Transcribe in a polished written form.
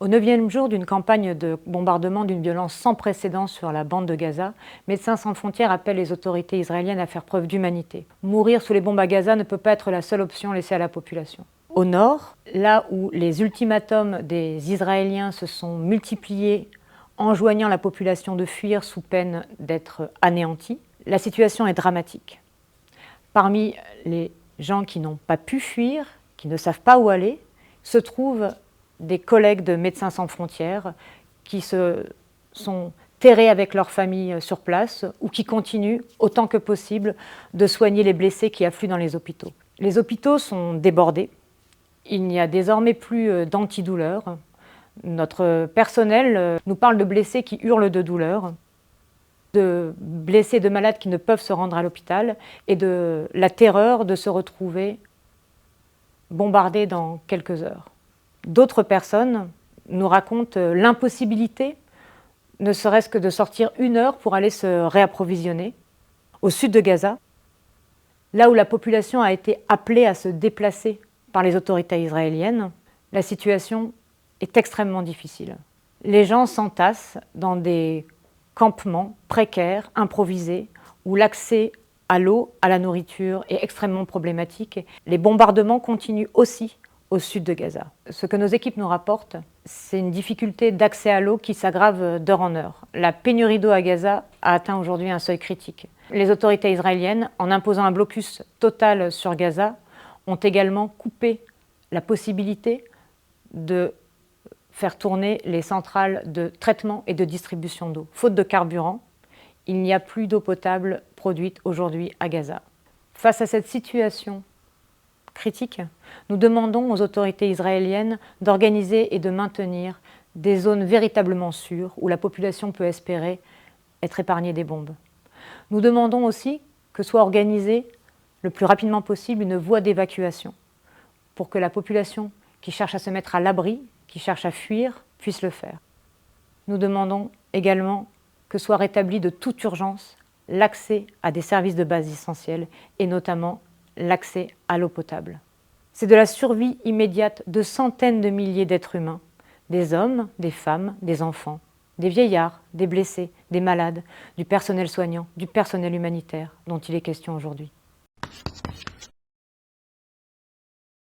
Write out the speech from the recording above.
Au 9e jour d'une campagne de bombardement d'une violence sans précédent sur la bande de Gaza, Médecins sans frontières appelle les autorités israéliennes à faire preuve d'humanité. Mourir sous les bombes à Gaza ne peut pas être la seule option laissée à la population. Au nord, là où les ultimatums des Israéliens se sont multipliés, enjoignant la population de fuir sous peine d'être anéantie, la situation est dramatique. Parmi les gens qui n'ont pas pu fuir, qui ne savent pas où aller, se trouvent des collègues de Médecins sans frontières qui se sont terrés avec leurs familles sur place ou qui continuent autant que possible de soigner les blessés qui affluent dans les hôpitaux. Les hôpitaux sont débordés. Il n'y a désormais plus d'antidouleurs. Notre personnel nous parle de blessés qui hurlent de douleur, de blessés, de malades qui ne peuvent se rendre à l'hôpital et de la terreur de se retrouver bombardés dans quelques heures. D'autres personnes nous racontent l'impossibilité, ne serait-ce que de sortir 1 heure pour aller se réapprovisionner au sud de Gaza, là où la population a été appelée à se déplacer par les autorités israéliennes. La situation est extrêmement difficile. Les gens s'entassent dans des campements précaires, improvisés, où l'accès à l'eau, à la nourriture est extrêmement problématique. Les bombardements continuent aussi au sud de Gaza. Ce que nos équipes nous rapportent, c'est une difficulté d'accès à l'eau qui s'aggrave d'heure en heure. La pénurie d'eau à Gaza a atteint aujourd'hui un seuil critique. Les autorités israéliennes, en imposant un blocus total sur Gaza, ont également coupé la possibilité de faire tourner les centrales de traitement et de distribution d'eau. Faute de carburant, il n'y a plus d'eau potable produite aujourd'hui à Gaza. Face à cette situation critique, nous demandons aux autorités israéliennes d'organiser et de maintenir des zones véritablement sûres où la population peut espérer être épargnée des bombes. Nous demandons aussi que soit organisée le plus rapidement possible une voie d'évacuation pour que la population qui cherche à se mettre à l'abri, qui cherche à fuir, puisse le faire. Nous demandons également que soit rétabli de toute urgence l'accès à des services de base essentiels et notamment l'accès à l'eau potable. C'est de la survie immédiate de centaines de milliers d'êtres humains, des hommes, des femmes, des enfants, des vieillards, des blessés, des malades, du personnel soignant, du personnel humanitaire dont il est question aujourd'hui.